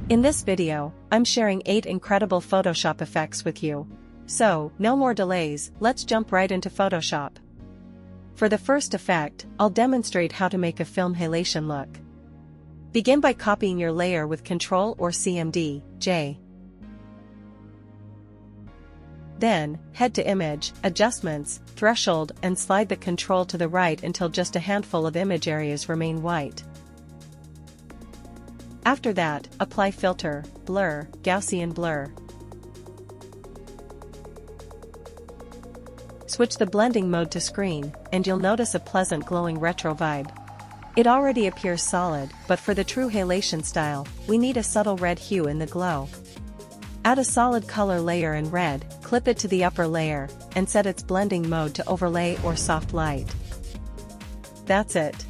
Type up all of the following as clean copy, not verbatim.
In this video, I'm sharing 8 incredible Photoshop effects with you. So, no more delays, let's jump right into Photoshop. For the first effect, I'll demonstrate how to make a film halation look. Begin by copying your layer with Ctrl or CMD-J. Then, head to Image, Adjustments, Threshold and slide the control to the right until just a handful of image areas remain white. After that, apply Filter, Blur, Gaussian Blur. Switch the blending mode to Screen, and you'll notice a pleasant glowing retro vibe. It already appears solid, but for the true halation style, we need a subtle red hue in the glow. Add a solid color layer in red, clip it to the upper layer, and set its blending mode to Overlay or Soft Light. That's it.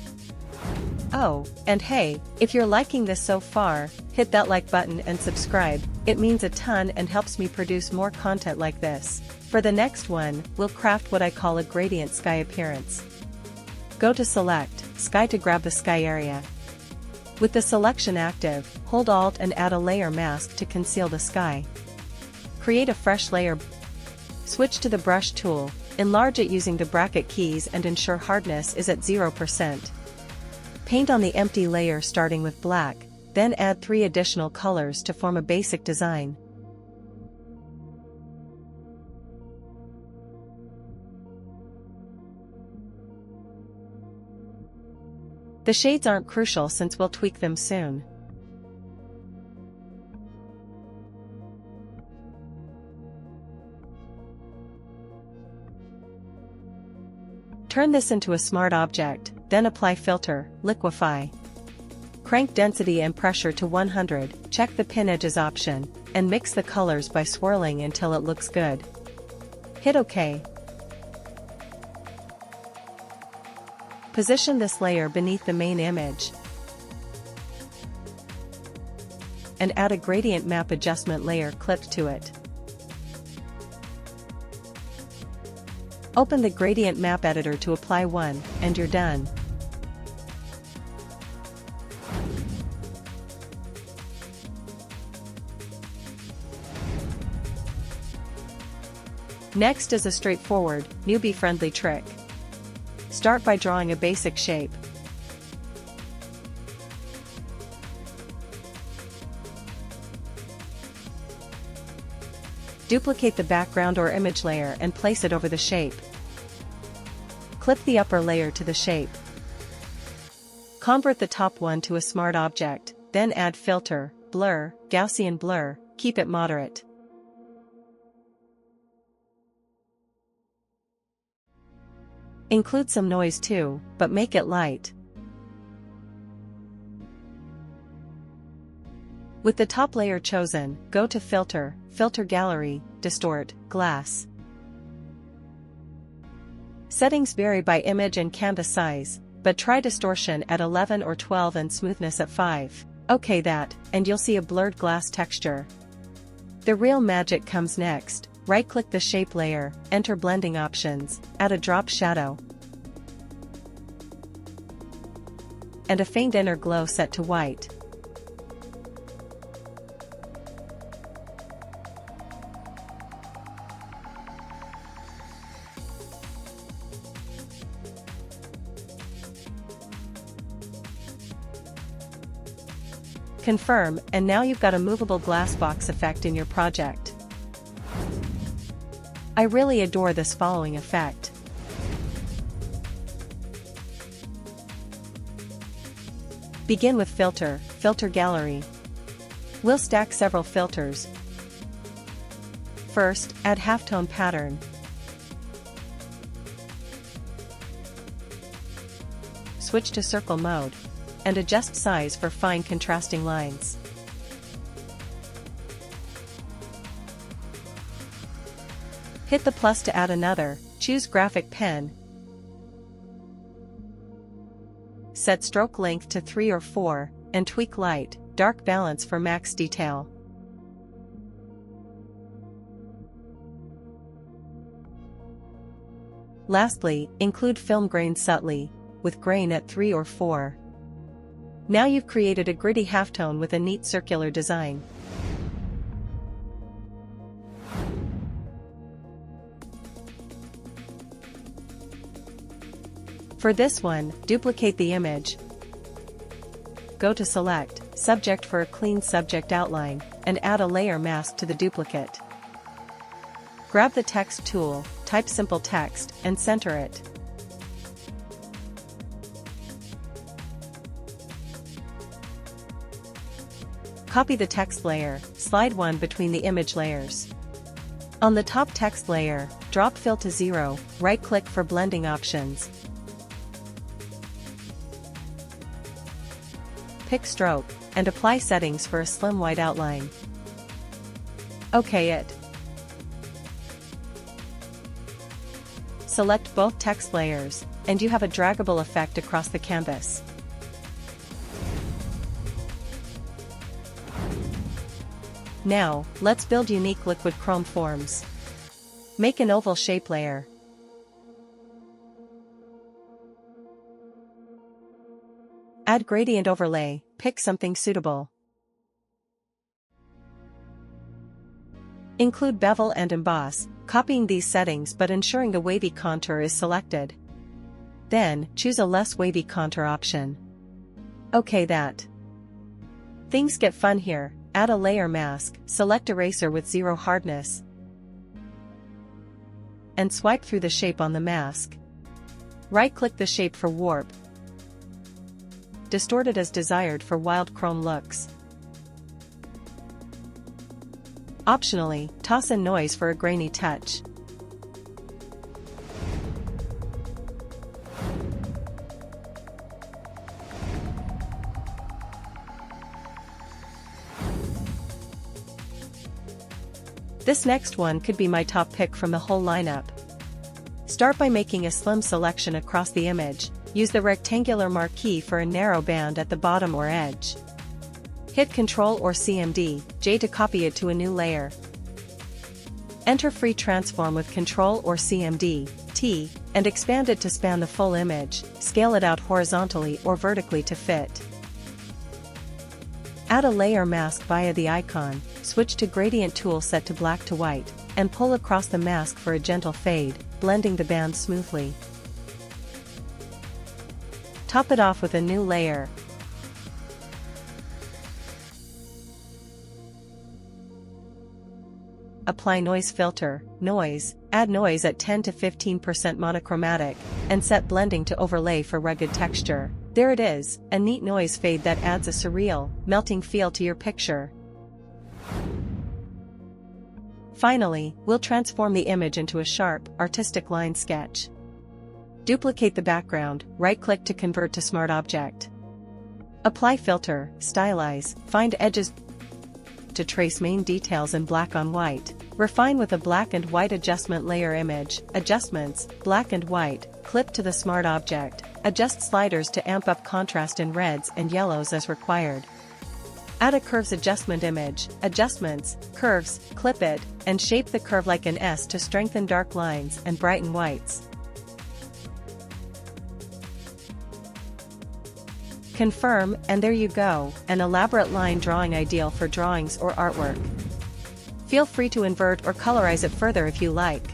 Oh, and hey, if you're liking this so far, hit that like button and subscribe, it means a ton and helps me produce more content like this. For the next one, we'll craft what I call a gradient sky appearance. Go to Select, Sky to grab the sky area. With the selection active, hold Alt and add a layer mask to conceal the sky. Create a fresh layer. Switch to the brush tool, enlarge it using the bracket keys and ensure hardness is at 0%. Paint on the empty layer starting with black, then add 3 additional colors to form a basic design. The shades aren't crucial since we'll tweak them soon. Turn this into a smart object, then apply Filter, Liquify. Crank density and pressure to 100, check the pin edges option, and mix the colors by swirling until it looks good. Hit OK. Position this layer beneath the main image. And add a gradient map adjustment layer clipped to it. Open the gradient map editor to apply one, and you're done. Next is a straightforward, newbie-friendly trick. Start by drawing a basic shape. Duplicate the background or image layer and place it over the shape. Clip the upper layer to the shape. Convert the top one to a smart object, then add Filter, Blur, Gaussian Blur, keep it moderate. Include some noise too, but make it light. With the top layer chosen, go to Filter, Filter Gallery, Distort, Glass. Settings vary by image and canvas size, but try distortion at 11 or 12 and smoothness at 5. OK that, and you'll see a blurred glass texture. The real magic comes next. Right-click the shape layer, enter blending options, add a drop shadow, and a faint inner glow set to white. Confirm, and now you've got a movable glass box effect in your project. I really adore this following effect. Begin with Filter, Filter Gallery. We'll stack several filters. First, add Halftone Pattern. Switch to Circle mode, and adjust size for fine contrasting lines. Hit the plus to add another, choose Graphic Pen. Set stroke length to 3 or 4, and tweak light, dark balance for max detail. Lastly, include film grain subtly, with grain at 3 or 4. Now you've created a gritty halftone with a neat circular design. For this one, duplicate the image. Go to Select, Subject for a clean subject outline, and add a layer mask to the duplicate. Grab the text tool, type simple text, and center it. Copy the text layer, slide one between the image layers. On the top text layer, drop Fill to 0, right-click for blending options. Pick Stroke, and apply settings for a slim white outline. OK it. Select both text layers, and you have a draggable effect across the canvas. Now, let's build unique liquid chrome forms. Make an oval shape layer. Add gradient overlay, pick something suitable. Include bevel and emboss, copying these settings but ensuring the wavy contour is selected. Then, choose a less wavy contour option. OK that. Things get fun here. Add a layer mask, select eraser with 0 hardness, and swipe through the shape on the mask. Right-click the shape for warp. Distort it as desired for wild chrome looks. Optionally, toss in noise for a grainy touch. This next one could be my top pick from the whole lineup. Start by making a slim selection across the image. Use the rectangular marquee for a narrow band at the bottom or edge. Hit Ctrl or Ctrl+J to copy it to a new layer. Enter Free Transform with Ctrl or Ctrl+T, and expand it to span the full image. Scale it out horizontally or vertically to fit. Add a layer mask via the icon, switch to Gradient tool set to black to white, and pull across the mask for a gentle fade, blending the band smoothly. Top it off with a new layer. Apply Noise Filter, Noise, add noise at 10 to 15% monochromatic, and set blending to overlay for rugged texture. There it is, a neat noise fade that adds a surreal, melting feel to your picture. Finally, we'll transform the image into a sharp, artistic line sketch. Duplicate the background, right-click to convert to Smart Object. Apply Filter, Stylize, find edges to trace main details in black on white. Refine with a black and white adjustment layer image. Adjustments, black and white, clip to the Smart Object. Adjust sliders to amp up contrast in reds and yellows as required. Add a curves adjustment image. Adjustments, curves, clip it, and shape the curve like an S to strengthen dark lines and brighten whites. Confirm, and there you go, an elaborate line drawing ideal for drawings or artwork. Feel free to invert or colorize it further if you like.